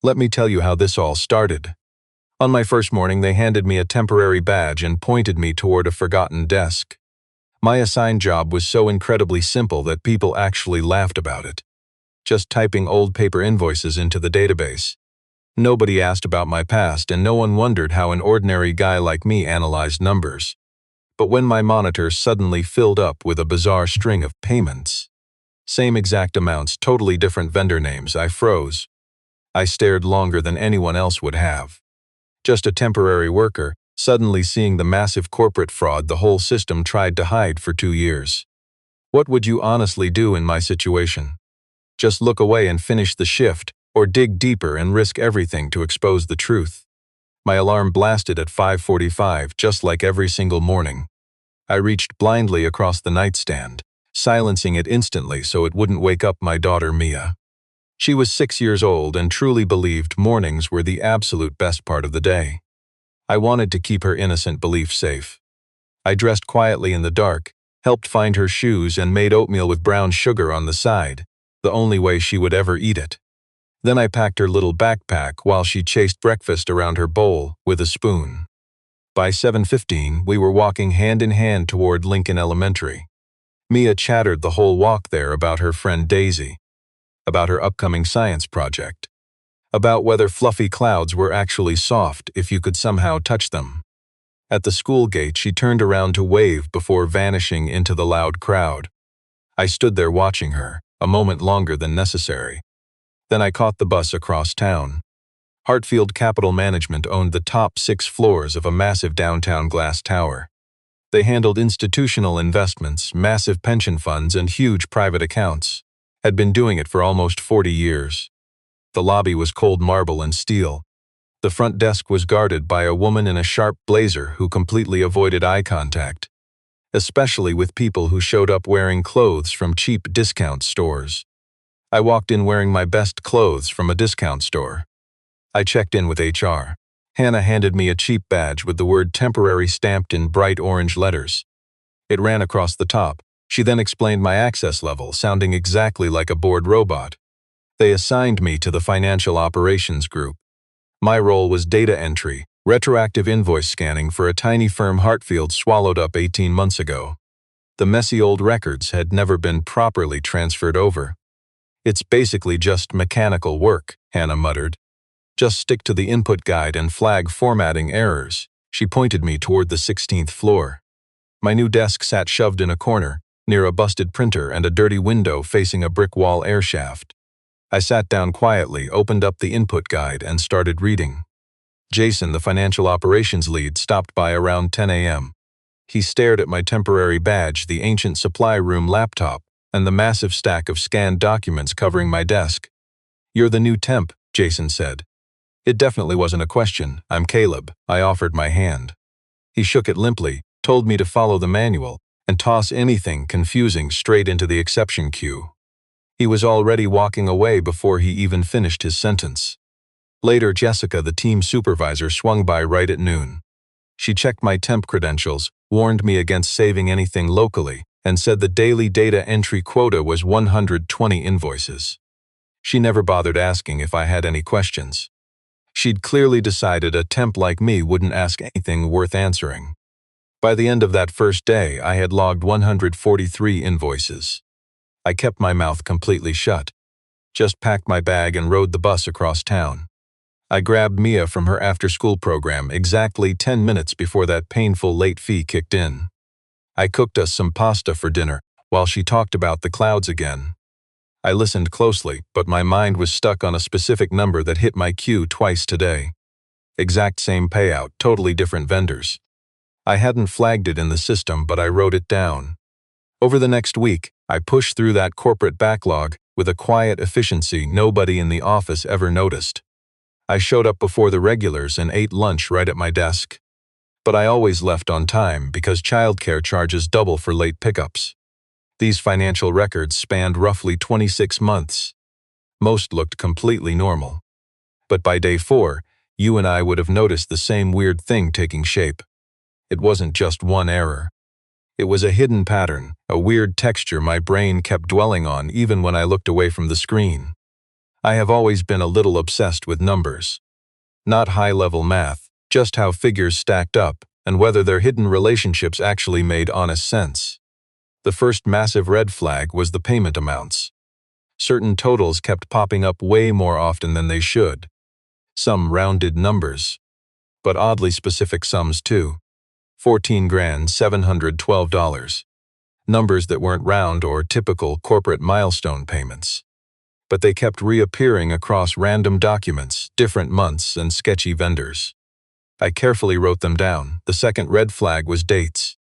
Let me tell you how this all started. On my first morning, they handed me a temporary badge and pointed me toward a forgotten desk. My assigned job was so incredibly simple that people actually laughed about it. Just typing old paper invoices into the database. Nobody asked about my past, and no one wondered how an ordinary guy like me analyzed numbers. But when my monitor suddenly filled up with a bizarre string of payments, same exact amounts, totally different vendor names, I froze. I stared longer than anyone else would have. Just a temporary worker, suddenly seeing the massive corporate fraud the whole system tried to hide for 2 years. What would you honestly do in my situation? Just look away and finish the shift, or dig deeper and risk everything to expose the truth? My alarm blasted at 5:45, just like every single morning. I reached blindly across the nightstand, silencing it instantly so it wouldn't wake up my daughter Mia. She was 6 years old and truly believed mornings were the absolute best part of the day. I wanted to keep her innocent belief safe. I dressed quietly in the dark, helped find her shoes, and made oatmeal with brown sugar on the side, the only way she would ever eat it. Then I packed her little backpack while she chased breakfast around her bowl with a spoon. By 7:15, we were walking hand in hand toward Lincoln Elementary. Mia chattered the whole walk there about her friend Daisy, about her upcoming science project, about whether fluffy clouds were actually soft if you could somehow touch them. At the school gate, she turned around to wave before vanishing into the loud crowd. I stood there watching her, a moment longer than necessary. Then I caught the bus across town. Hartfield Capital Management owned the top 6 floors of a massive downtown glass tower. They handled institutional investments, massive pension funds, and huge private accounts. Had been doing it for almost 40 years. The lobby was cold marble and steel. The front desk was guarded by a woman in a sharp blazer who completely avoided eye contact, especially with people who showed up wearing clothes from cheap discount stores. I walked in wearing my best clothes from a discount store. I checked in with HR. Hannah handed me a cheap badge with the word temporary stamped in bright orange letters. It ran across the top. She then explained my access level, sounding exactly like a bored robot. They assigned me to the financial operations group. My role was data entry, retroactive invoice scanning for a tiny firm Hartfield swallowed up 18 months ago. The messy old records had never been properly transferred over. "It's basically just mechanical work," Hannah muttered. "Just stick to the input guide and flag formatting errors." She pointed me toward the 16th floor. My new desk sat shoved in a corner, near a busted printer and a dirty window facing a brick wall air shaft. I sat down quietly, opened up the input guide, and started reading. Jason, the financial operations lead, stopped by around 10 a.m. He stared at my temporary badge, the ancient supply room laptop, and the massive stack of scanned documents covering my desk. "You're the new temp," Jason said. It definitely wasn't a question. "I'm Caleb." I offered my hand. He shook it limply, told me to follow the manual, and toss anything confusing straight into the exception queue. He was already walking away before he even finished his sentence. Later, Jessica, the team supervisor, swung by right at noon. She checked my temp credentials, warned me against saving anything locally, and said the daily data entry quota was 120 invoices. She never bothered asking if I had any questions. She'd clearly decided a temp like me wouldn't ask anything worth answering. By the end of that first day, I had logged 143 invoices. I kept my mouth completely shut. Just packed my bag and rode the bus across town. I grabbed Mia from her after-school program exactly 10 minutes before that painful late fee kicked in. I cooked us some pasta for dinner while she talked about the clouds again. I listened closely, but my mind was stuck on a specific number that hit my queue twice today. Exact same payout, totally different vendors. I hadn't flagged it in the system, but I wrote it down. Over the next week, I pushed through that corporate backlog with a quiet efficiency nobody in the office ever noticed. I showed up before the regulars and ate lunch right at my desk. But I always left on time because childcare charges double for late pickups. These financial records spanned roughly 26 months. Most looked completely normal. But by day 4, you and I would have noticed the same weird thing taking shape. It wasn't just one error. It was a hidden pattern, a weird texture my brain kept dwelling on even when I looked away from the screen. I have always been a little obsessed with numbers. Not high-level math, just how figures stacked up and whether their hidden relationships actually made honest sense. The first massive red flag was the payment amounts. Certain totals kept popping up way more often than they should. Some rounded numbers, but oddly specific sums too. 14 grand, $712. Numbers that weren't round or typical corporate milestone payments. But they kept reappearing across random documents, different months, and sketchy vendors. I carefully wrote them down. The second red flag was dates.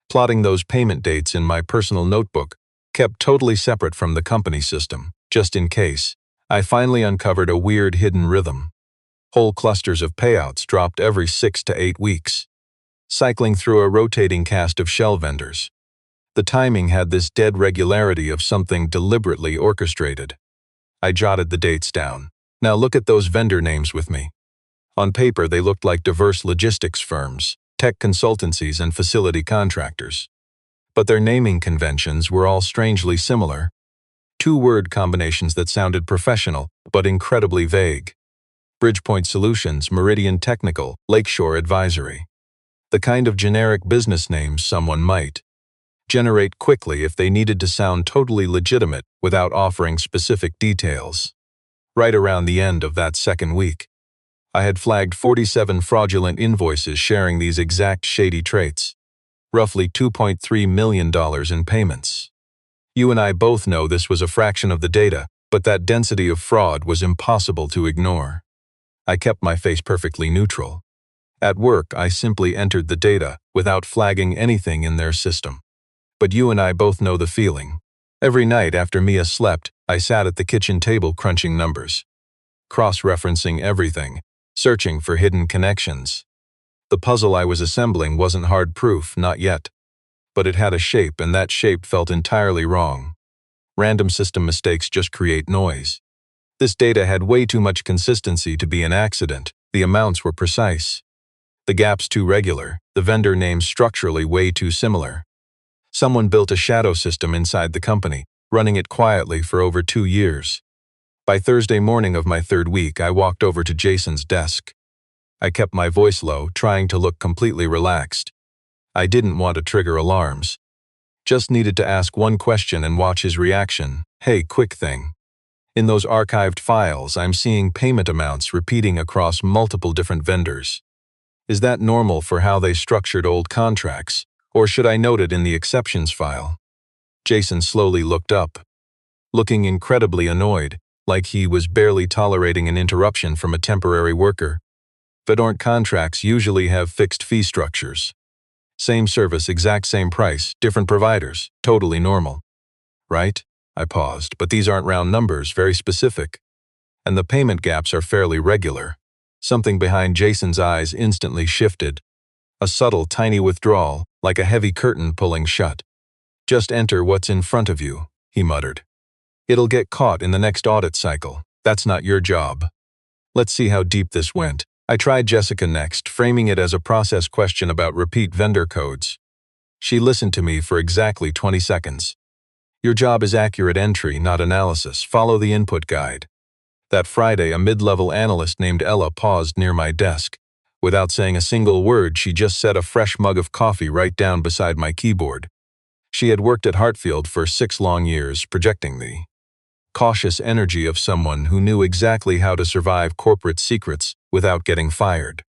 Plotting those payment dates in my personal notebook, kept totally separate from the company system, just in case. I finally uncovered a weird hidden rhythm. Whole clusters of payouts dropped every 6 to 8 weeks, cycling through a rotating cast of shell vendors. The timing had this dead regularity of something deliberately orchestrated. I jotted the dates down. Now look at those vendor names with me. On paper, they looked like diverse logistics firms, tech consultancies, and facility contractors. But their naming conventions were all strangely similar. Two-word combinations that sounded professional, but incredibly vague. Bridgepoint Solutions, Meridian Technical, Lakeshore Advisory. The kind of generic business names someone might generate quickly if they needed to sound totally legitimate without offering specific details. Right around the end of that second week, I had flagged 47 fraudulent invoices sharing these exact shady traits. Roughly $2.3 million in payments. You and I both know this was a fraction of the data, but that density of fraud was impossible to ignore. I kept my face perfectly neutral. At work, I simply entered the data without flagging anything in their system. But you and I both know the feeling. Every night after Mia slept, I sat at the kitchen table crunching numbers, cross-referencing everything, searching for hidden connections. The puzzle I was assembling wasn't hard proof, not yet. But it had a shape, and that shape felt entirely wrong. Random system mistakes just create noise. This data had way too much consistency to be an accident. The amounts were precise. The gaps too regular, the vendor names structurally way too similar. Someone built a shadow system inside the company, running it quietly for over 2 years. By Thursday morning of my third week, I walked over to Jason's desk. I kept my voice low, trying to look completely relaxed. I didn't want to trigger alarms. Just needed to ask one question and watch his reaction. Hey, quick thing. In those archived files, I'm seeing payment amounts repeating across multiple different vendors. Is that normal for how they structured old contracts, or should I note it in the exceptions file? Jason slowly looked up, looking incredibly annoyed, like he was barely tolerating an interruption from a temporary worker. Fedornt contracts usually have fixed fee structures. Same service, exact same price, different providers, totally normal. Right? I paused, but these aren't round numbers, very specific. And the payment gaps are fairly regular. Something behind Jason's eyes instantly shifted. A subtle, tiny withdrawal, like a heavy curtain pulling shut. Just enter what's in front of you, he muttered. It'll get caught in the next audit cycle. That's not your job. Let's see how deep this went. I tried Jessica next, framing it as a process question about repeat vendor codes. She listened to me for exactly 20 seconds. Your job is accurate entry, not analysis. Follow the input guide. That Friday, a mid-level analyst named Ella paused near my desk. Without saying a single word, she just set a fresh mug of coffee right down beside my keyboard. She had worked at Hartfield for 6 long years, projecting the cautious energy of someone who knew exactly how to survive corporate secrets without getting fired.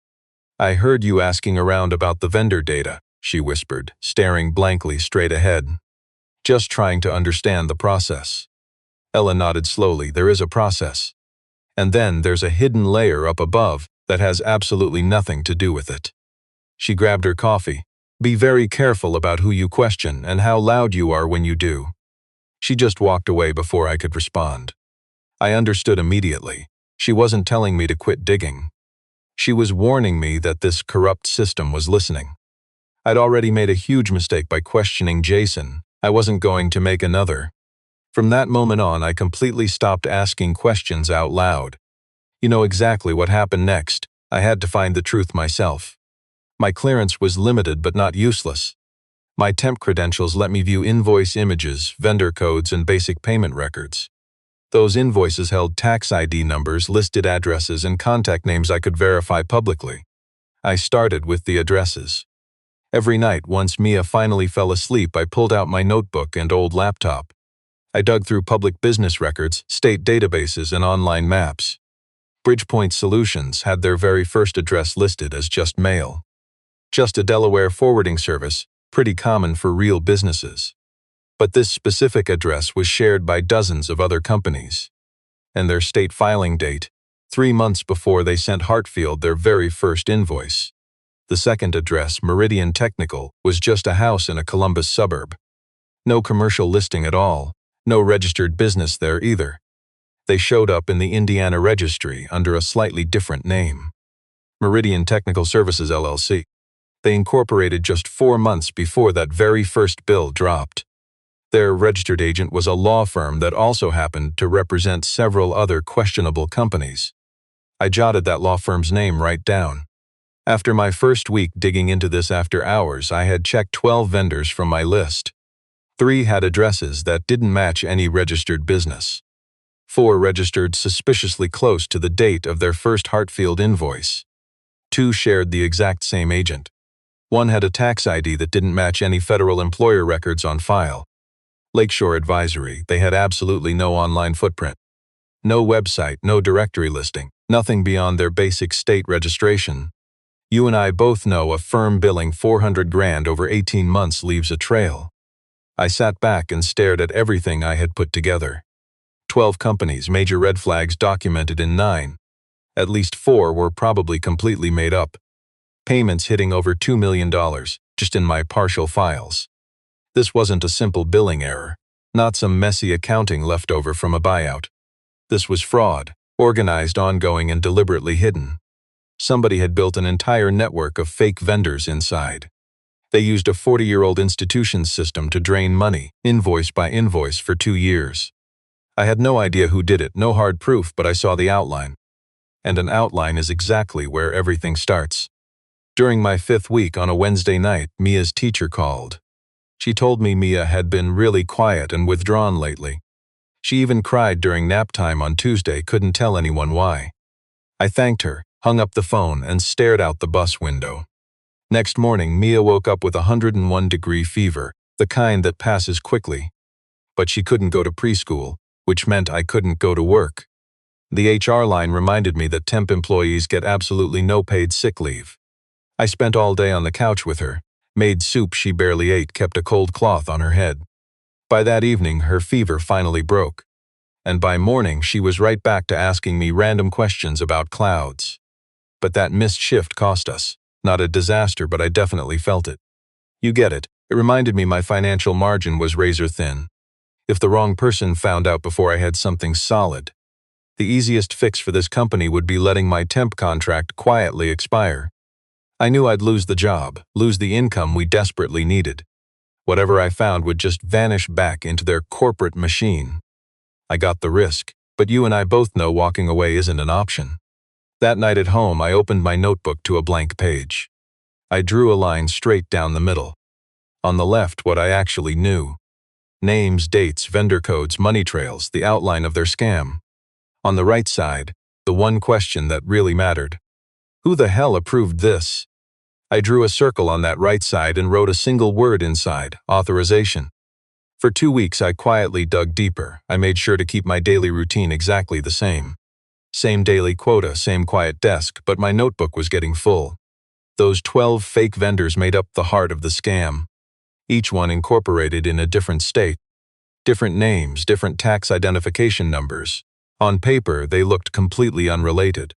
I heard you asking around about the vendor data, she whispered, staring blankly straight ahead. Just trying to understand the process. Ella nodded slowly. There is a process. And then there's a hidden layer up above that has absolutely nothing to do with it. She grabbed her coffee. Be very careful about who you question and how loud you are when you do. She just walked away before I could respond. I understood immediately. She wasn't telling me to quit digging. She was warning me that this corrupt system was listening. I'd already made a huge mistake by questioning Jason. I wasn't going to make another. From that moment on, I completely stopped asking questions out loud. You know exactly what happened next. I had to find the truth myself. My clearance was limited but not useless. My temp credentials let me view invoice images, vendor codes, and basic payment records. Those invoices held tax ID numbers, listed addresses, and contact names I could verify publicly. I started with the addresses. Every night, once Mia finally fell asleep, I pulled out my notebook and old laptop. I dug through public business records, state databases, and online maps. Bridgepoint Solutions had their very first address listed as just mail. Just a Delaware forwarding service, pretty common for real businesses. But this specific address was shared by dozens of other companies. And their state filing date, 3 months before they sent Hartfield their very first invoice. The second address, Meridian Technical, was just a house in a Columbus suburb. No commercial listing at all, no registered business there either. They showed up in the Indiana registry under a slightly different name. Meridian Technical Services LLC. They incorporated just 4 months before that very first bill dropped. Their registered agent was a law firm that also happened to represent several other questionable companies. I jotted that law firm's name right down. After my first week digging into this after hours, I had checked 12 vendors from my list. 3 had addresses that didn't match any registered business. 4 registered suspiciously close to the date of their first Hartfield invoice. 2 shared the exact same agent. 1 had a tax ID that didn't match any federal employer records on file. Lakeshore Advisory, they had absolutely no online footprint. No website, no directory listing, nothing beyond their basic state registration. You and I both know a firm billing $400,000 over 18 months leaves a trail. I sat back and stared at everything I had put together. 12 companies, major red flags documented in 9. At least 4 were probably completely made up. Payments hitting over $2 million, just in my partial files. This wasn't a simple billing error, not some messy accounting left over from a buyout. This was fraud, organized, ongoing, and deliberately hidden. Somebody had built an entire network of fake vendors inside. They used a 40-year-old institution system to drain money, invoice by invoice, for 2 years. I had no idea who did it, no hard proof, but I saw the outline. And an outline is exactly where everything starts. During my 5th week, on a Wednesday night, Mia's teacher called. She told me Mia had been really quiet and withdrawn lately. She even cried during nap time on Tuesday, couldn't tell anyone why. I thanked her, hung up the phone, and stared out the bus window. Next morning, Mia woke up with a 101-degree fever, the kind that passes quickly. But she couldn't go to preschool, which meant I couldn't go to work. The HR line reminded me that temp employees get absolutely no paid sick leave. I spent all day on the couch with her, made soup she barely ate, kept a cold cloth on her head. By that evening, her fever finally broke. And by morning, she was right back to asking me random questions about clouds. But that missed shift cost us. Not a disaster, but I definitely felt it. You get it. It reminded me my financial margin was razor thin. If the wrong person found out before I had something solid. The easiest fix for this company would be letting my temp contract quietly expire. I knew I'd lose the job, lose the income we desperately needed. Whatever I found would just vanish back into their corporate machine. I got the risk, but you and I both know walking away isn't an option. That night at home, I opened my notebook to a blank page. I drew a line straight down the middle. On the left, what I actually knew. Names, dates, vendor codes, money trails, the outline of their scam. On the right side, the one question that really mattered. Who the hell approved this? I drew a circle on that right side and wrote a single word inside, authorization. For 2 weeks, I quietly dug deeper. I made sure to keep my daily routine exactly the same. Same daily quota, same quiet desk, but my notebook was getting full. Those 12 fake vendors made up the heart of the scam. Each one incorporated in a different state. Different names, different tax identification numbers. On paper, they looked completely unrelated.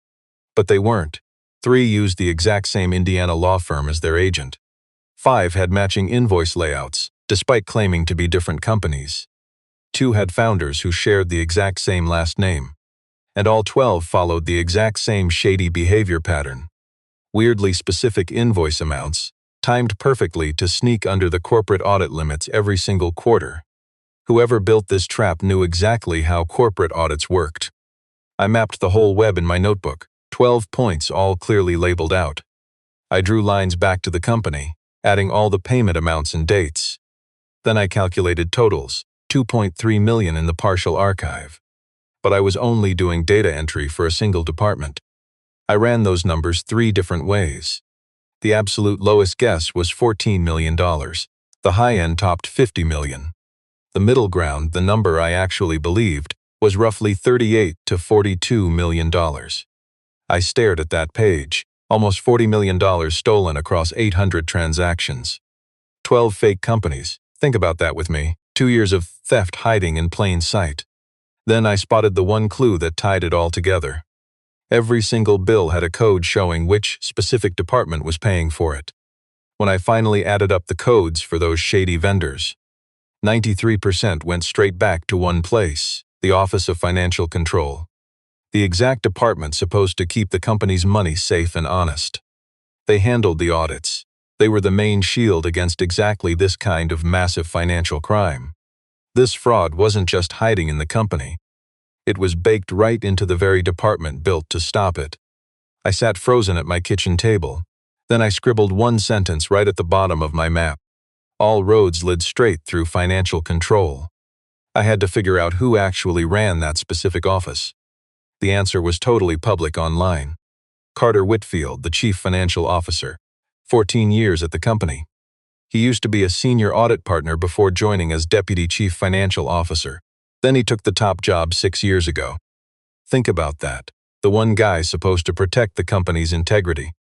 But they weren't. 3 used the exact same Indiana law firm as their agent. 5 had matching invoice layouts, despite claiming to be different companies. 2 had founders who shared the exact same last name. And all 12 followed the exact same shady behavior pattern. Weirdly specific invoice amounts, timed perfectly to sneak under the corporate audit limits every single quarter. Whoever built this trap knew exactly how corporate audits worked. I mapped the whole web in my notebook, 12 points all clearly labeled out. I drew lines back to the company, adding all the payment amounts and dates. Then I calculated totals, $2.3 million in the partial archive. but I was only doing data entry for a single department. I ran those numbers 3 different ways. The absolute lowest guess was $14 million. The high end topped $50 million. The middle ground, the number I actually believed, was roughly $38 to $42 million. I stared at that page. Almost $40 million stolen across 800 transactions. 12 fake companies. Think about that with me. 2 years of theft hiding in plain sight. Then I spotted the one clue that tied it all together. Every single bill had a code showing which specific department was paying for it. When I finally added up the codes for those shady vendors, 93% went straight back to one place, the Office of Financial Control. The exact department supposed to keep the company's money safe and honest. They handled the audits. They were the main shield against exactly this kind of massive financial crime. This fraud wasn't just hiding in the company. It was baked right into the very department built to stop it. I sat frozen at my kitchen table. Then I scribbled one sentence right at the bottom of my map. All roads led straight through financial control. I had to figure out who actually ran that specific office. The answer was totally public online. Carter Whitfield, the chief financial officer, 14 years at the company. He used to be a senior audit partner before joining as deputy chief financial officer. Then he took the top job 6 years ago. Think about that. The one guy supposed to protect the company's integrity.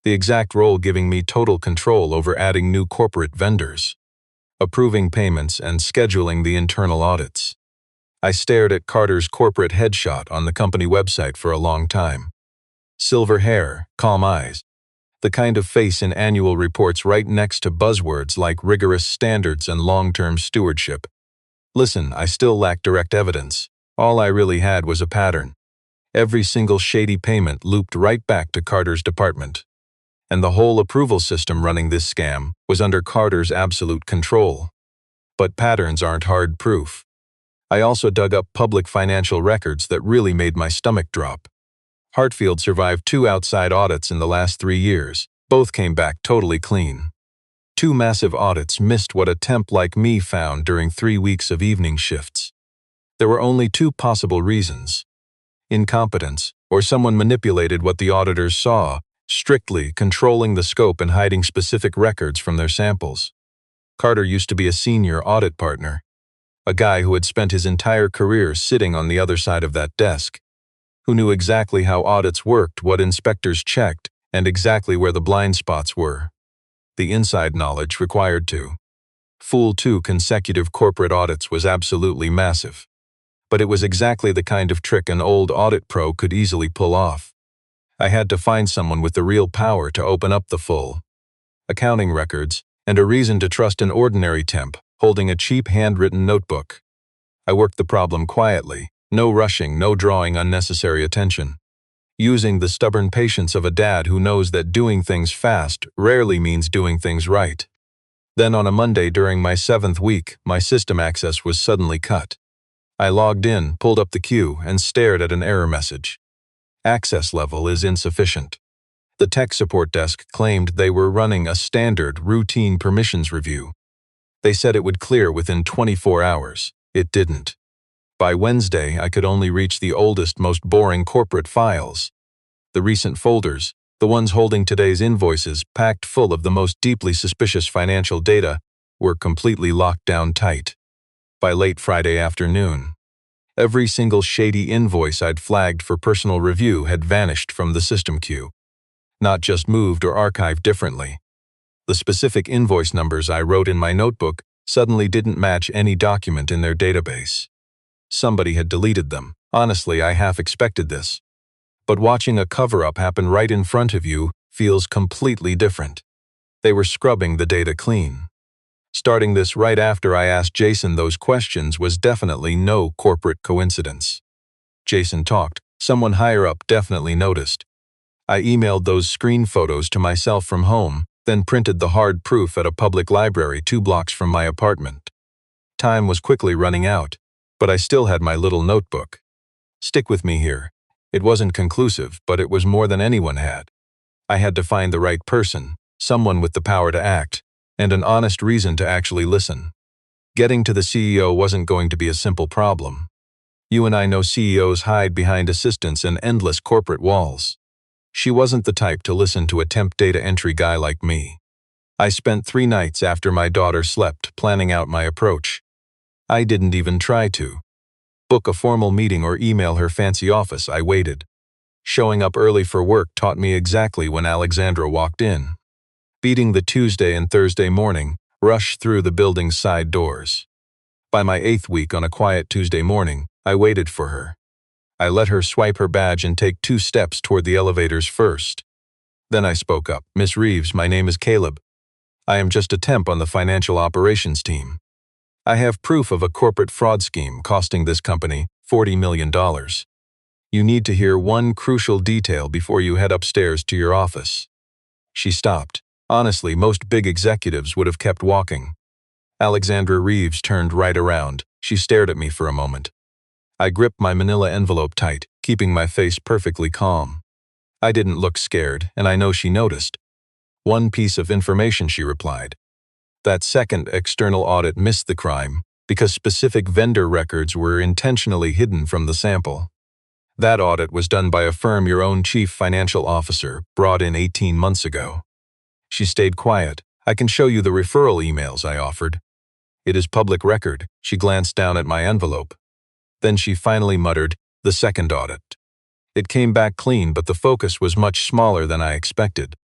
The exact role giving me total control over adding new corporate vendors, approving payments, and scheduling the internal audits. I stared at Carter's corporate headshot on the company website for a long time. Silver hair, calm eyes. The kind of face in annual reports right next to buzzwords like rigorous standards and long-term stewardship. Listen, I still lack direct evidence. All I really had was a pattern. Every single shady payment looped right back to Carter's department. And the whole approval system running this scam was under Carter's absolute control. But patterns aren't hard proof. I also dug up public financial records that really made my stomach drop. Hartfield survived 2 outside audits in the last 3 years. Both came back totally clean. 2 massive audits missed what a temp like me found during 3 weeks of evening shifts. There were only 2 possible reasons: incompetence, or someone manipulated what the auditors saw, strictly controlling the scope and hiding specific records from their samples. Carter used to be a senior audit partner, a guy who had spent his entire career sitting on the other side of that desk, who knew exactly how audits worked, what inspectors checked, and exactly where the blind spots were. The inside knowledge required to fool 2 consecutive corporate audits was absolutely massive. But it was exactly the kind of trick an old audit pro could easily pull off. I had to find someone with the real power to open up the full accounting records and a reason to trust an ordinary temp holding a cheap handwritten notebook. I worked the problem quietly, no rushing, no drawing unnecessary attention, using the stubborn patience of a dad who knows that doing things fast rarely means doing things right. Then on a Monday during my 7th week, my system access was suddenly cut. I logged in, pulled up the queue, and stared at an error message. Access level is insufficient. The tech support desk claimed they were running a standard, routine permissions review. They said it would clear within 24 hours. It didn't. By Wednesday, I could only reach the oldest, most boring corporate files. The recent folders, the ones holding today's invoices packed full of the most deeply suspicious financial data, were completely locked down tight. By late Friday afternoon, every single shady invoice I'd flagged for personal review had vanished from the system queue. Not just moved or archived differently. The specific invoice numbers I wrote in my notebook suddenly didn't match any document in their database. Somebody had deleted them. Honestly, I half expected this. But watching a cover-up happen right in front of you feels completely different. They were scrubbing the data clean. Starting this right after I asked Jason those questions was definitely no corporate coincidence. Jason talked. Someone higher up definitely noticed. I emailed those screen photos to myself from home, then printed the hard proof at a public library 2 blocks from my apartment. Time was quickly running out, but I still had my little notebook. Stick with me here. It wasn't conclusive, but it was more than anyone had. I had to find the right person, someone with the power to act, and an honest reason to actually listen. Getting to the CEO wasn't going to be a simple problem. You and I know CEOs hide behind assistants and endless corporate walls. She wasn't the type to listen to a temp data entry guy like me. I spent 3 nights after my daughter slept planning out my approach. I didn't even try to book a formal meeting or email her fancy office. I waited. Showing up early for work taught me exactly when Alexandra walked in. Beating the Tuesday and Thursday morning, rush through the building's side doors. By my 8th week on a quiet Tuesday morning, I waited for her. I let her swipe her badge and take 2 steps toward the elevators first. Then I spoke up. "Miss Reeves, my name is Caleb. I am just a temp on the financial operations team. I have proof of a corporate fraud scheme costing this company $40 million. You need to hear one crucial detail before you head upstairs to your office." She stopped. Honestly, most big executives would have kept walking. Alexandra Reeves turned right around. She stared at me for a moment. I gripped my manila envelope tight, keeping my face perfectly calm. I didn't look scared, and I know she noticed. "One piece of information," she replied. "That second external audit missed the crime because specific vendor records were intentionally hidden from the sample. That audit was done by a firm your own chief financial officer brought in 18 months ago." She stayed quiet. "I can show you the referral emails," I offered. "It is public record." She glanced down at my envelope. Then she finally muttered, "The second audit." It came back clean, but the focus was much smaller than I expected.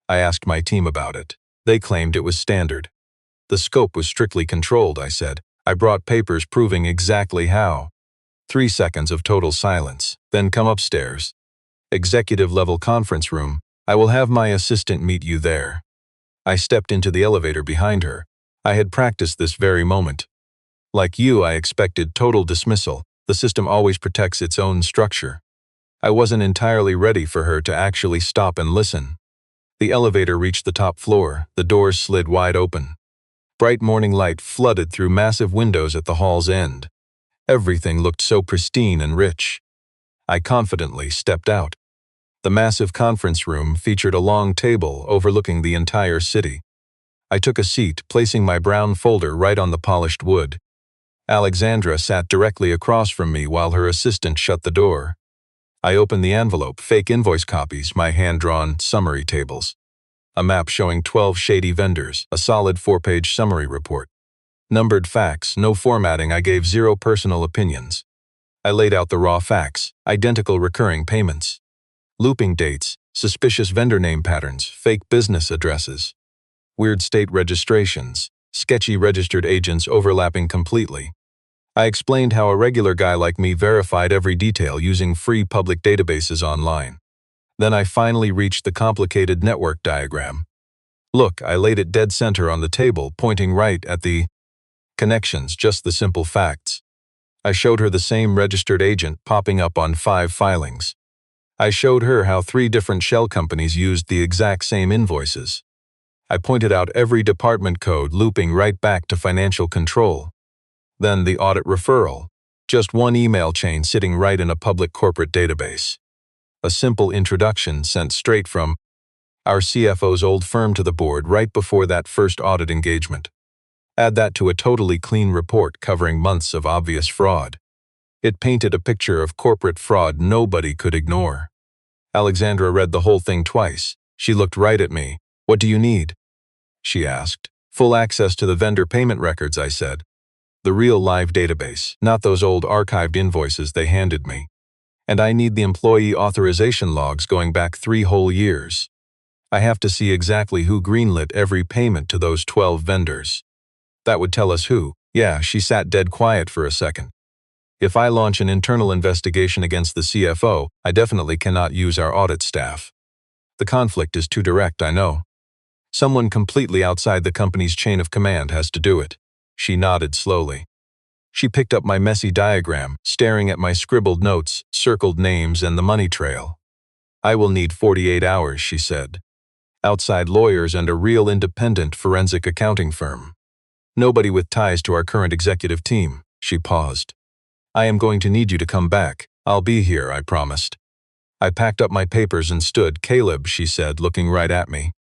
I asked my team about it. They claimed it was standard. "The scope was strictly controlled," I said. "I brought papers proving exactly how." 3 seconds of total silence. "Then come upstairs. Executive-level conference room. I will have my assistant meet you there." I stepped into the elevator behind her. I had practiced this very moment. Like you, I expected total dismissal. The system always protects its own structure. I wasn't entirely ready for her to actually stop and listen. The elevator reached the top floor. The doors slid wide open. Bright morning light flooded through massive windows at the hall's end. Everything looked so pristine and rich. I confidently stepped out. The massive conference room featured a long table overlooking the entire city. I took a seat, placing my brown folder right on the polished wood. Alexandra sat directly across from me while her assistant shut the door. I opened the envelope, fake invoice copies, my hand-drawn summary tables. A map showing 12 shady vendors, a solid 4-page summary report. Numbered facts, no formatting. I gave 0 personal opinions. I laid out the raw facts, identical recurring payments. Looping dates, suspicious vendor name patterns, fake business addresses. Weird state registrations, sketchy registered agents overlapping completely. I explained how a regular guy like me verified every detail using free public databases online. Then I finally reached the complicated network diagram. "Look," I laid it dead center on the table, pointing right at the connections, just the simple facts. I showed her the same registered agent popping up on 5 filings. I showed her how 3 different shell companies used the exact same invoices. I pointed out every department code looping right back to financial control. Then the audit referral, just one email chain sitting right in a public corporate database. A simple introduction sent straight from our CFO's old firm to the board right before that first audit engagement. Add that to a totally clean report covering months of obvious fraud. It painted a picture of corporate fraud nobody could ignore. Alexandra read the whole thing twice. She looked right at me. "What do you need?" she asked. "Full access to the vendor payment records," I said. "The real live database, not those old archived invoices they handed me. And I need the employee authorization logs going back 3 whole years. I have to see exactly who greenlit every payment to those 12 vendors. That would tell us who." Yeah, she sat dead quiet for a second. "If I launch an internal investigation against the CFO, I definitely cannot use our audit staff. The conflict is too direct, I know. Someone completely outside the company's chain of command has to do it." She nodded slowly. She picked up my messy diagram, staring at my scribbled notes, circled names, and the money trail. "I will need 48 hours, she said. "Outside lawyers and a real independent forensic accounting firm. Nobody with ties to our current executive team." She paused. "I am going to need you to come back. I'll be here," I promised. I packed up my papers and stood. "Caleb," she said, looking right at me.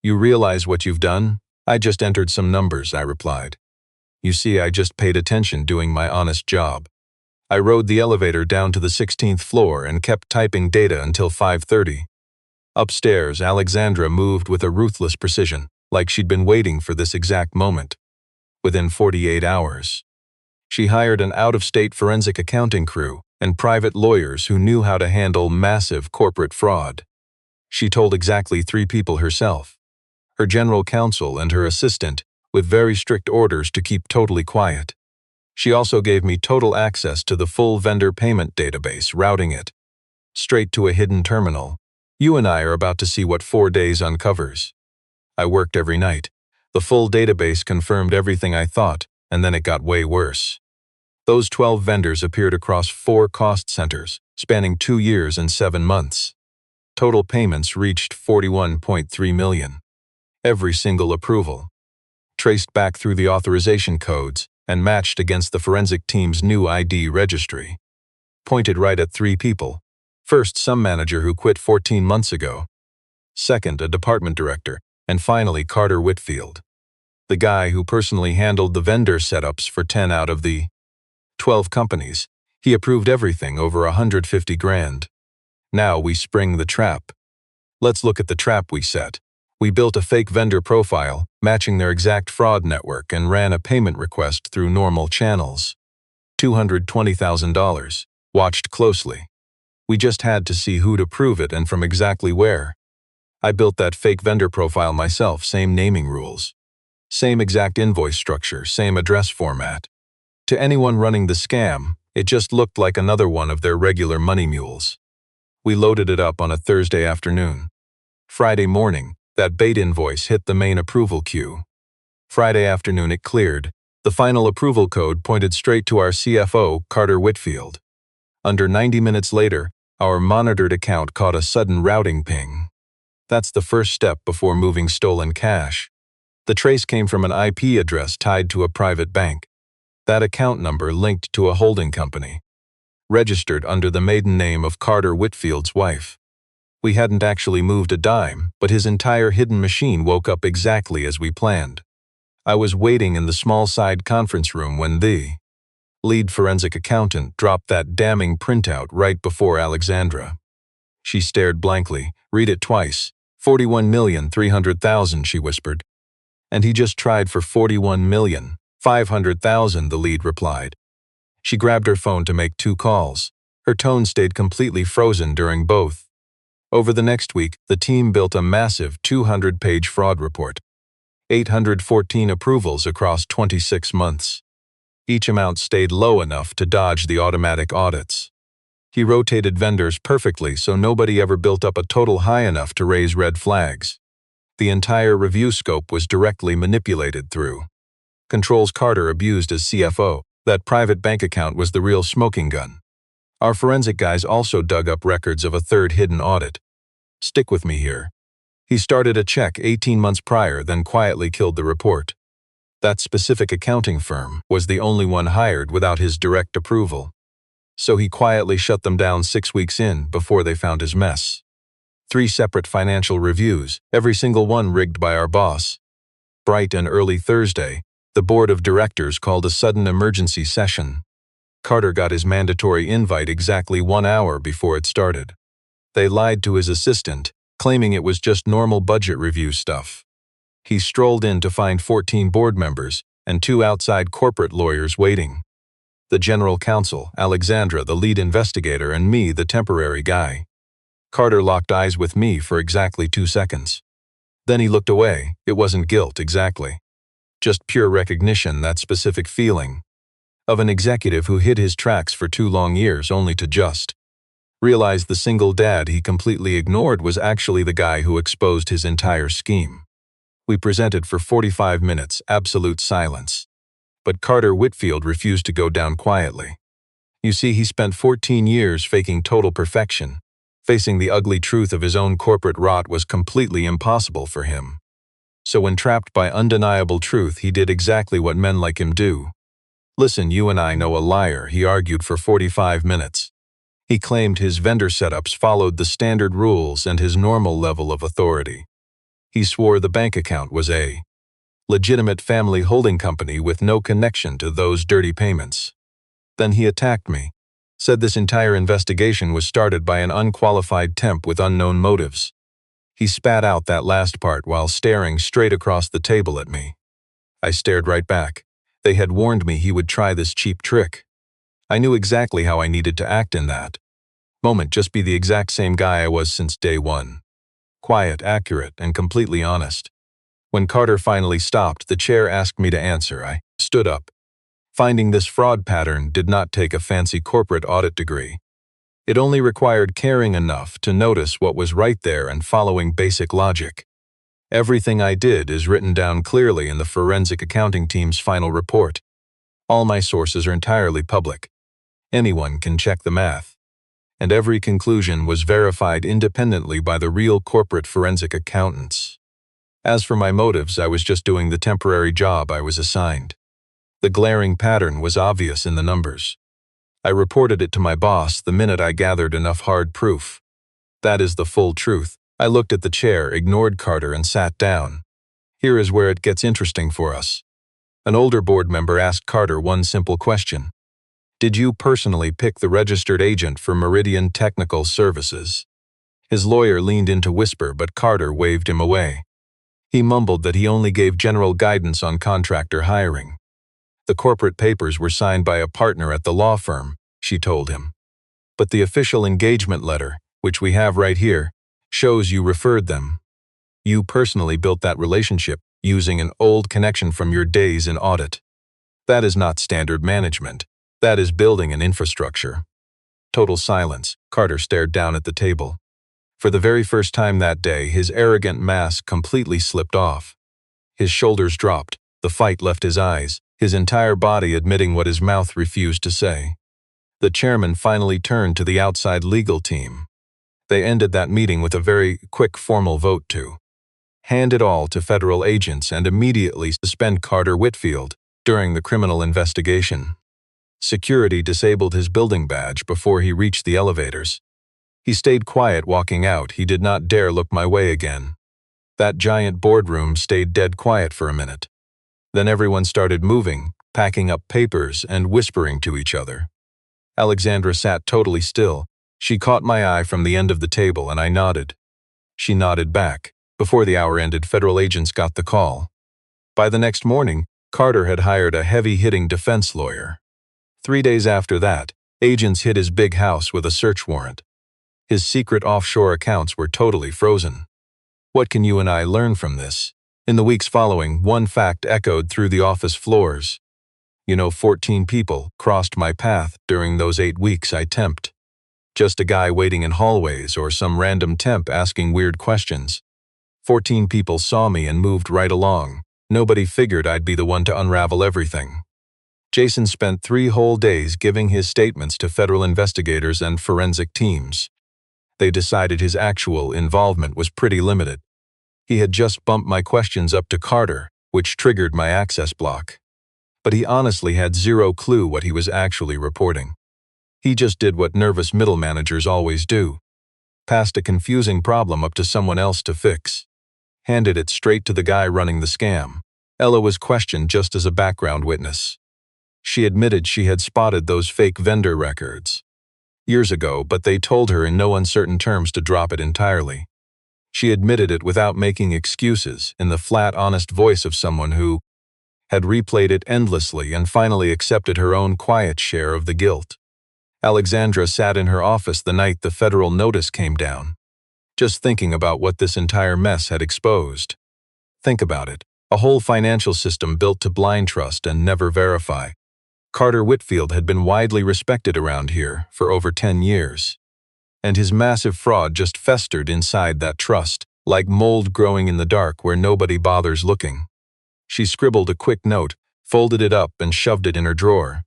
"You realize what you've done?" "I just entered some numbers," I replied. "You see, I just paid attention doing my honest job." I rode the elevator down to the 16th floor and kept typing data until 5:30. Upstairs, Alexandra moved with a ruthless precision, like she'd been waiting for this exact moment. Within 48 hours, she hired an out-of-state forensic accounting crew and private lawyers who knew how to handle massive corporate fraud. She told exactly 3 people herself: her general counsel and her assistant, with very strict orders to keep totally quiet. She also gave me total access to the full vendor payment database, routing it straight to a hidden terminal. You and I are about to see what 4 days uncovers. I worked every night. The full database confirmed everything I thought, and then it got way worse. Those 12 vendors appeared across 4 cost centers, spanning 2 years and 7 months. Total payments reached $41.3 million. Every single approval, traced back through the authorization codes and matched against the forensic team's new ID registry. Pointed right at 3 people. First, some manager who quit 14 months ago. Second, a department director. And finally, Carter Whitfield, the guy who personally handled the vendor setups for 10 out of the 12 companies. He approved everything over $150,000. Now we spring the trap. Let's look at the trap we set. We built a fake vendor profile, matching their exact fraud network, and ran a payment request through normal channels. $220,000. Watched closely. We just had to see who'd approve it and from exactly where. I built that fake vendor profile myself, same naming rules. Same exact invoice structure, same address format. To anyone running the scam, it just looked like another one of their regular money mules. We loaded it up on a Thursday afternoon. Friday morning, that bait invoice hit the main approval queue. Friday afternoon it cleared. The final approval code pointed straight to our CFO, Carter Whitfield. Under 90 minutes later, our monitored account caught a sudden routing ping. That's the first step before moving stolen cash. The trace came from an IP address tied to a private bank. That account number linked to a holding company, registered under the maiden name of Carter Whitfield's wife. We hadn't actually moved a dime, but his entire hidden machine woke up exactly as we planned. I was waiting in the small side conference room when the lead forensic accountant dropped that damning printout right before Alexandra. She stared blankly. "Read it twice." $41,300,000, she whispered. "And he just tried for $41,500,000, the lead replied. She grabbed her phone to make 2 calls. Her tone stayed completely frozen during both. Over the next week, the team built a massive 200-page fraud report. 814 approvals across 26 months. Each amount stayed low enough to dodge the automatic audits. He rotated vendors perfectly so nobody ever built up a total high enough to raise red flags. The entire review scope was directly manipulated through controls Carter abused as CFO. That private bank account was the real smoking gun. Our forensic guys also dug up records of a third hidden audit. Stick with me here. He started a check 18 months prior, then quietly killed the report. That specific accounting firm was the only one hired without his direct approval. So he quietly shut them down 6 weeks in before they found his mess. 3 separate financial reviews, every single one rigged by our boss. Bright and early Thursday, the board of directors called a sudden emergency session. Carter got his mandatory invite exactly 1 hour before it started. They lied to his assistant, claiming it was just normal budget review stuff. He strolled in to find 14 board members and 2 outside corporate lawyers waiting. The general counsel, Alexandra, the lead investigator, and me, the temporary guy. Carter locked eyes with me for exactly 2 seconds. Then he looked away. It wasn't guilt, exactly. Just pure recognition, that specific feeling of an executive who hid his tracks for 2 long years only to just realize the single dad he completely ignored was actually the guy who exposed his entire scheme. We presented for 45 minutes, absolute silence. But Carter Whitfield refused to go down quietly. You see, he spent 14 years faking total perfection. Facing the ugly truth of his own corporate rot was completely impossible for him. So when trapped by undeniable truth, he did exactly what men like him do. "Listen, you and I know a liar," he argued for 45 minutes. He claimed his vendor setups followed the standard rules and his normal level of authority. He swore the bank account was a legitimate family holding company with no connection to those dirty payments. Then he attacked me, said this entire investigation was started by an unqualified temp with unknown motives. He spat out that last part while staring straight across the table at me. I stared right back. They had warned me he would try this cheap trick. I knew exactly how I needed to act in that moment, just be the exact same guy I was since day one. Quiet, accurate, and completely honest. When Carter finally stopped, the chair asked me to answer. I stood up. Finding this fraud pattern did not take a fancy corporate audit degree. It only required caring enough to notice what was right there and following basic logic. Everything I did is written down clearly in the forensic accounting team's final report. All my sources are entirely public. Anyone can check the math. And every conclusion was verified independently by the real corporate forensic accountants. As for my motives, I was just doing the temporary job I was assigned. The glaring pattern was obvious in the numbers. I reported it to my boss the minute I gathered enough hard proof. That is the full truth. I looked at the chair, ignored Carter, and sat down. Here is where it gets interesting for us. An older board member asked Carter one simple question. Did you personally pick the registered agent for Meridian Technical Services? His lawyer leaned in to whisper, but Carter waved him away. He mumbled that he only gave general guidance on contractor hiring. The corporate papers were signed by a partner at the law firm, she told him. But the official engagement letter, which we have right here, shows you referred them. You personally built that relationship using an old connection from your days in audit. That is not standard management. That is building an infrastructure. Total silence. Carter stared down at the table. For the very first time that day, his arrogant mask completely slipped off. His shoulders dropped, the fight left his eyes, his entire body admitting what his mouth refused to say. The chairman finally turned to the outside legal team. They ended that meeting with a very quick formal vote to hand it all to federal agents and immediately suspend Carter Whitfield during the criminal investigation. Security disabled his building badge before he reached the elevators. He stayed quiet walking out. He did not dare look my way again. That giant boardroom stayed dead quiet for a minute. Then everyone started moving, packing up papers, and whispering to each other. Alexandra sat totally still. She caught my eye from the end of the table, and I nodded. She nodded back. Before the hour ended, federal agents got the call. By the next morning, Carter had hired a heavy-hitting defense lawyer. 3 days after that, agents hit his big house with a search warrant. His secret offshore accounts were totally frozen. What can you and I learn from this? In the weeks following, one fact echoed through the office floors. 14 people crossed my path during those 8 weeks I temped. Just a guy waiting in hallways or some random temp asking weird questions. 14 people saw me and moved right along. Nobody figured I'd be the one to unravel everything. Jason spent 3 whole days giving his statements to federal investigators and forensic teams. They decided his actual involvement was pretty limited. He had just bumped my questions up to Carter, which triggered my access block. But he honestly had zero clue what he was actually reporting. He just did what nervous middle managers always do. Passed a confusing problem up to someone else to fix. Handed it straight to the guy running the scam. Ella was questioned just as a background witness. She admitted she had spotted those fake vendor records years ago, but they told her in no uncertain terms to drop it entirely. She admitted it without making excuses, in the flat, honest voice of someone who had replayed it endlessly and finally accepted her own quiet share of the guilt. Alexandra sat in her office the night the federal notice came down, just thinking about what this entire mess had exposed. Think about it. A whole financial system built to blind trust and never verify. Carter Whitfield had been widely respected around here for over 10 years. And his massive fraud just festered inside that trust, like mold growing in the dark where nobody bothers looking. She scribbled a quick note, folded it up, and shoved it in her drawer.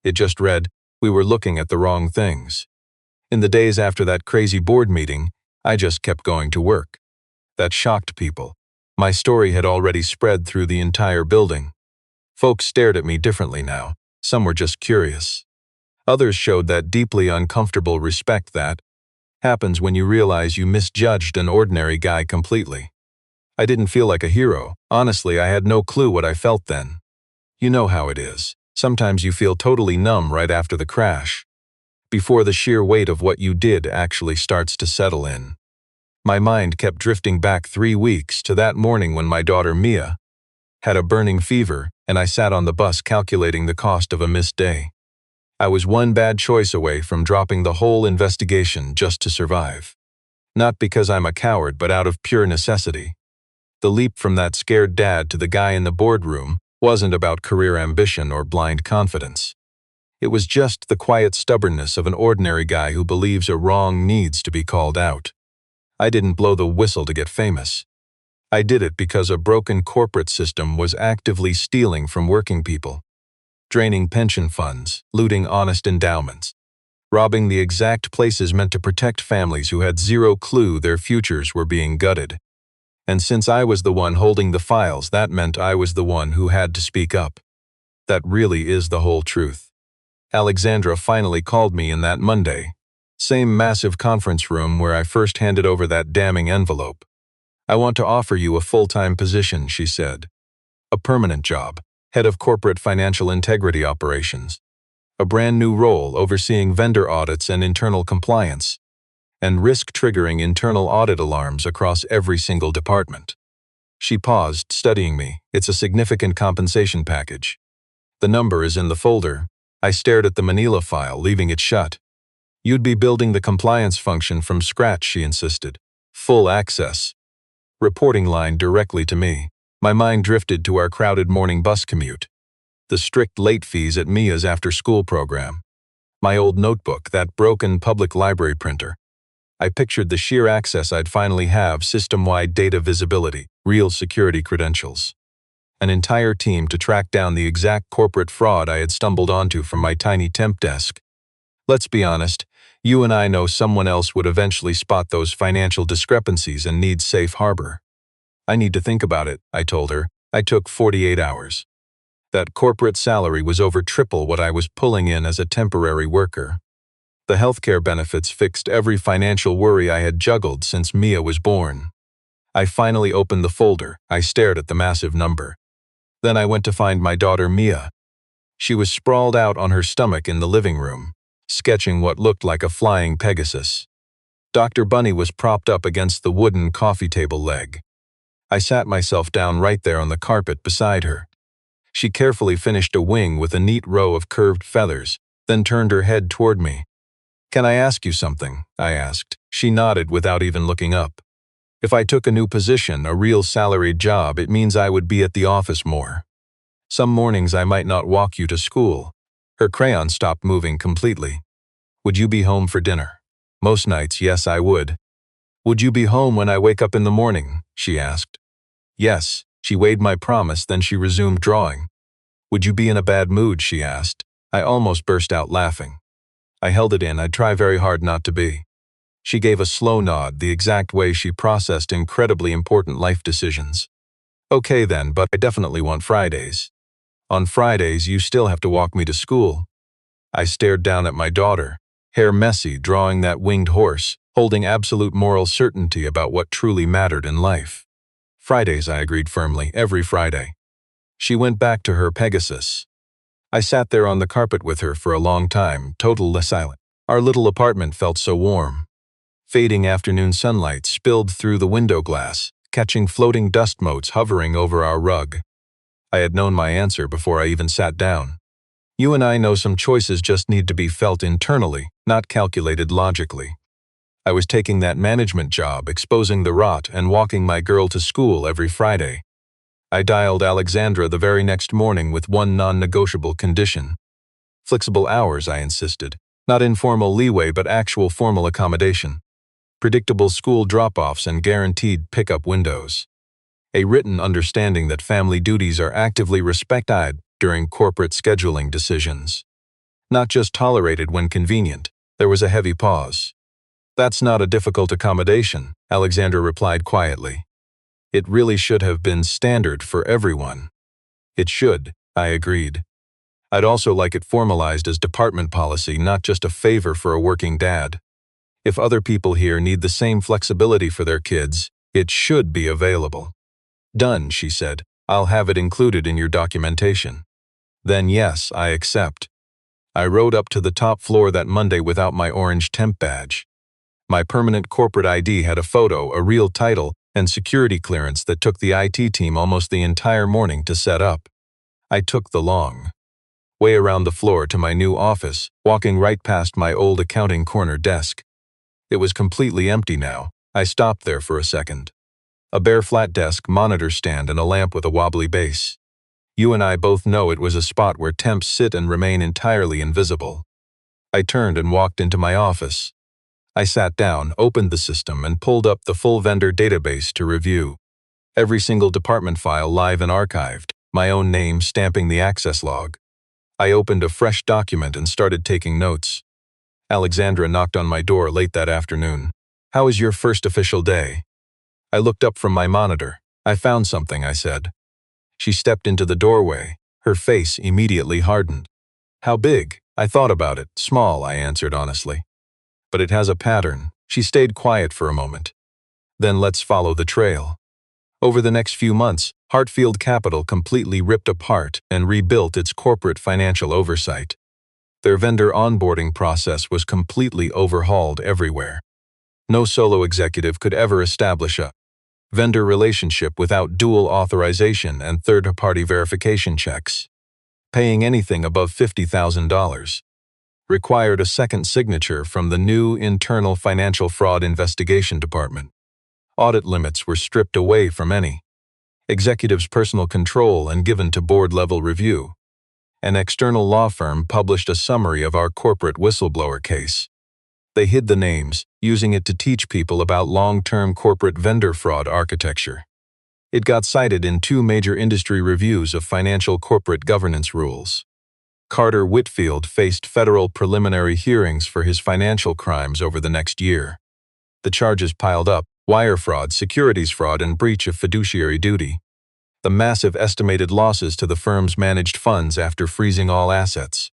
It just read, "We were looking at the wrong things." In the days after that crazy board meeting, I just kept going to work. That shocked people. My story had already spread through the entire building. Folks stared at me differently now. Some were just curious. Others showed that deeply uncomfortable respect that happens when you realize you misjudged an ordinary guy completely. I didn't feel like a hero. Honestly, I had no clue what I felt then. You know how it is. Sometimes you feel totally numb right after the crash. before the sheer weight of what you did actually starts to settle in. My mind kept drifting back 3 weeks to that morning when my daughter Mia had a burning fever and I sat on the bus calculating the cost of a missed day. I was one bad choice away from dropping the whole investigation just to survive. Not because I'm a coward, but out of pure necessity. The leap from that scared dad to the guy in the boardroom wasn't about career ambition or blind confidence. It was just the quiet stubbornness of an ordinary guy who believes a wrong needs to be called out. I didn't blow the whistle to get famous. I did it because a broken corporate system was actively stealing from working people, draining pension funds, looting honest endowments, robbing the exact places meant to protect families who had zero clue their futures were being gutted. And since I was the one holding the files, that meant I was the one who had to speak up. That really is the whole truth. Alexandra finally called me in that Monday. Same massive conference room where I first handed over that damning envelope. "I want to offer you a full-time position," she said. "A permanent job, head of corporate financial integrity operations. A brand new role overseeing vendor audits and internal compliance, and risk-triggering internal audit alarms across every single department." She paused, studying me. "It's a significant compensation package. The number is in the folder." I stared at the manila file, leaving it shut. "You'd be building the compliance function from scratch," she insisted. "Full access. Reporting line directly to me." My mind drifted to our crowded morning bus commute, the strict late fees at Mia's after-school program, my old notebook, that broken public library printer. I pictured the sheer access I'd finally have, system-wide data visibility, real security credentials, an entire team to track down the exact corporate fraud I had stumbled onto from my tiny temp desk. Let's be honest, you and I know someone else would eventually spot those financial discrepancies and need safe harbor. "I need to think about it," I told her. I took 48 hours. That corporate salary was over triple what I was pulling in as a temporary worker. The healthcare benefits fixed every financial worry I had juggled since Mia was born. I finally opened the folder. I stared at the massive number. Then I went to find my daughter Mia. She was sprawled out on her stomach in the living room, sketching what looked like a flying Pegasus. Dr. Bunny was propped up against the wooden coffee table leg. I sat myself down right there on the carpet beside her. She carefully finished a wing with a neat row of curved feathers, then turned her head toward me. "Can I ask you something?" I asked. She nodded without even looking up. "If I took a new position, a real salaried job, it means I would be at the office more. Some mornings I might not walk you to school." Her crayon stopped moving completely. "Would you be home for dinner?" "Most nights, yes, I would." "Would you be home when I wake up in the morning?" she asked. "Yes." She weighed my promise, then she resumed drawing. "Would you be in a bad mood?" she asked. I almost burst out laughing. I held it in. I'd try very hard not to be. She gave a slow nod, the exact way she processed incredibly important life decisions. "Okay then, but I definitely want Fridays." "On Fridays, you still have to walk me to school." I stared down at my daughter, hair messy, drawing that winged horse, holding absolute moral certainty about what truly mattered in life. "Fridays," I agreed firmly, "every Friday." She went back to her Pegasus. I sat there on the carpet with her for a long time, totally silent. Our little apartment felt so warm. Fading afternoon sunlight spilled through the window glass, catching floating dust motes hovering over our rug. I had known my answer before I even sat down. You and I know some choices just need to be felt internally, not calculated logically. I was taking that management job, exposing the rot, and walking my girl to school every Friday. I dialed Alexandra the very next morning with one non-negotiable condition. Flexible hours, I insisted. Not informal leeway, but actual formal accommodation. Predictable school drop-offs and guaranteed pickup windows. A written understanding that family duties are actively respected during corporate scheduling decisions. Not just tolerated when convenient. There was a heavy pause. "That's not a difficult accommodation," Alexandra replied quietly. "It really should have been standard for everyone." "It should," I agreed. "I'd also like it formalized as department policy, not just a favor for a working dad. If other people here need the same flexibility for their kids, it should be available." "Done," she said. "I'll have it included in your documentation." "Then yes, I accept." I rode up to the top floor that Monday without my orange temp badge. My permanent corporate ID had a photo, a real title, and security clearance that took the IT team almost the entire morning to set up. I took the long way around the floor to my new office, walking right past my old accounting corner desk. It was completely empty now. I stopped there for a second. A bare flat desk, monitor stand, and a lamp with a wobbly base. You and I both know it was a spot where temps sit and remain entirely invisible. I turned and walked into my office. I sat down, opened the system, and pulled up the full vendor database to review. Every single department file live and archived, my own name stamping the access log. I opened a fresh document and started taking notes. Alexandra knocked on my door late that afternoon. "How was your first official day?" I looked up from my monitor. "I found something," I said. She stepped into the doorway. Her face immediately hardened. "How big?" I thought about it. "Small," I answered honestly. "But it has a pattern." She stayed quiet for a moment. "Then let's follow the trail." Over the next few months, Hartfield Capital completely ripped apart and rebuilt its corporate financial oversight. Their vendor onboarding process was completely overhauled everywhere. No solo executive could ever establish a vendor relationship without dual authorization and third-party verification checks. Paying anything above $50,000 required a second signature from the new internal financial fraud investigation department. Audit limits were stripped away from any executive's personal control and given to board-level review. An external law firm published a summary of our corporate whistleblower case. They hid the names, using it to teach people about long-term corporate vendor fraud architecture. It got cited in 2 major industry reviews of financial corporate governance rules. Carter Whitfield faced federal preliminary hearings for his financial crimes over the next year. The charges piled up: wire fraud, securities fraud, and breach of fiduciary duty. The massive estimated losses to the firm's managed funds after freezing all assets,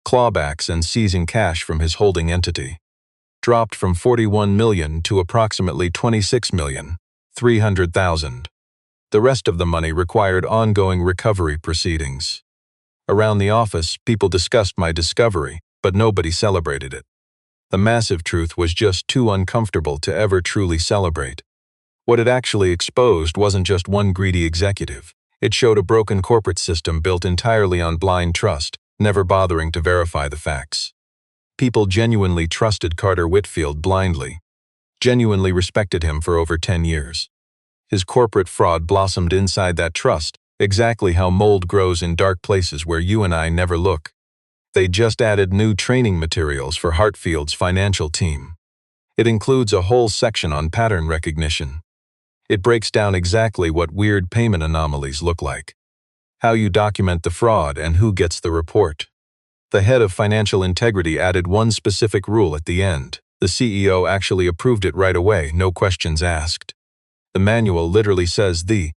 clawbacks, and seizing cash from his holding entity dropped from $41 million to approximately $26,300,000. The rest of the money required ongoing recovery proceedings. Around the office, people discussed my discovery, but nobody celebrated it. The massive truth was just too uncomfortable to ever truly celebrate. What it actually exposed wasn't just one greedy executive. It showed a broken corporate system built entirely on blind trust, never bothering to verify the facts. People genuinely trusted Carter Whitfield blindly, genuinely respected him for over 10 years. His corporate fraud blossomed inside that trust, exactly how mold grows in dark places where you and I never look. They just added new training materials for Hartfield's financial team. It includes a whole section on pattern recognition. It breaks down exactly what weird payment anomalies look like, how you document the fraud, and who gets the report. The head of financial integrity added one specific rule at the end. The CEO actually approved it right away, no questions asked. The manual literally says the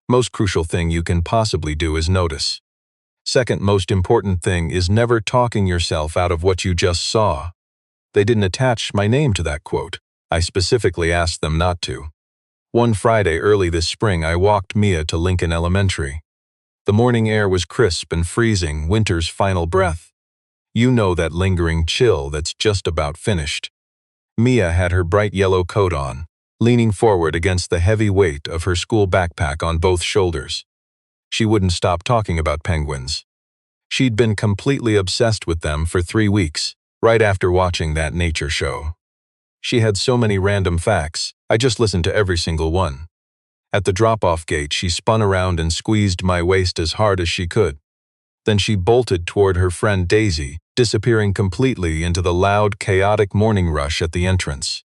most crucial thing you can possibly do is notice. Second most important thing is never talking yourself out of what you just saw. They didn't attach my name to that quote. I specifically asked them not to. One Friday early this spring, I walked Mia to Lincoln Elementary. The morning air was crisp and freezing, winter's final breath. You know that lingering chill that's just about finished. Mia had her bright yellow coat on, leaning forward against the heavy weight of her school backpack on both shoulders. She wouldn't stop talking about penguins. She'd been completely obsessed with them for 3 weeks, right after watching that nature show. She had so many random facts, I just listened to every single one. At the drop-off gate, she spun around and squeezed my waist as hard as she could. Then she bolted toward her friend Daisy, disappearing completely into the loud, chaotic morning rush at the entrance.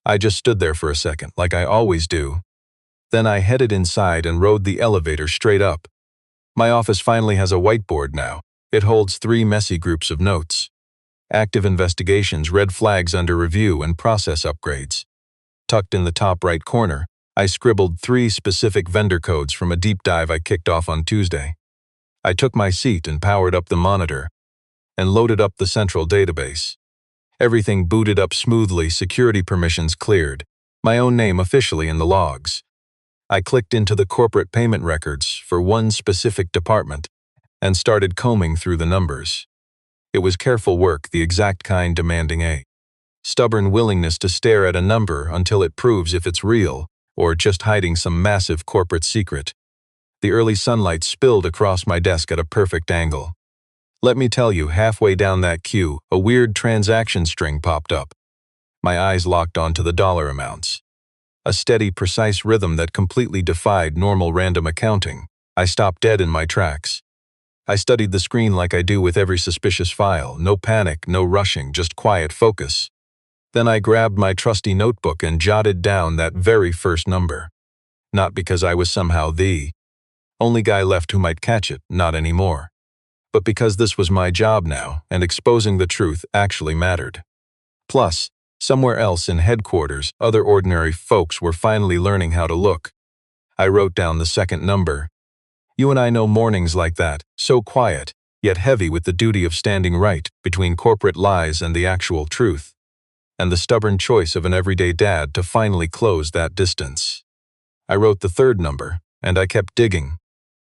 I just stood there for a second, like I always do. Then I headed inside and rode the elevator straight up. My office finally has a whiteboard now. It holds 3 messy groups of notes: active investigations, red flags under review, and process upgrades. Tucked in the top right corner, I scribbled 3 specific vendor codes from a deep dive I kicked off on Tuesday. I took my seat and powered up the monitor and loaded up the central database. Everything booted up smoothly, security permissions cleared, my own name officially in the logs. I clicked into the corporate payment records for one specific department and started combing through the numbers. It was careful work, the exact kind demanding a stubborn willingness to stare at a number until it proves if it's real or just hiding some massive corporate secret. The early sunlight spilled across my desk at a perfect angle. Let me tell you, halfway down that queue, a weird transaction string popped up. My eyes locked onto the dollar amounts. A steady, precise rhythm that completely defied normal random accounting. I stopped dead in my tracks. I studied the screen like I do with every suspicious file. No panic, no rushing, just quiet focus. Then I grabbed my trusty notebook and jotted down that very first number. Not because I was somehow the only guy left who might catch it, not anymore. But because this was my job now, and exposing the truth actually mattered. Plus, somewhere else in headquarters, other ordinary folks were finally learning how to look. I wrote down the second number. You and I know mornings like that, so quiet, yet heavy with the duty of standing right between corporate lies and the actual truth. And the stubborn choice of an everyday dad to finally close that distance. I wrote the third number, and I kept digging,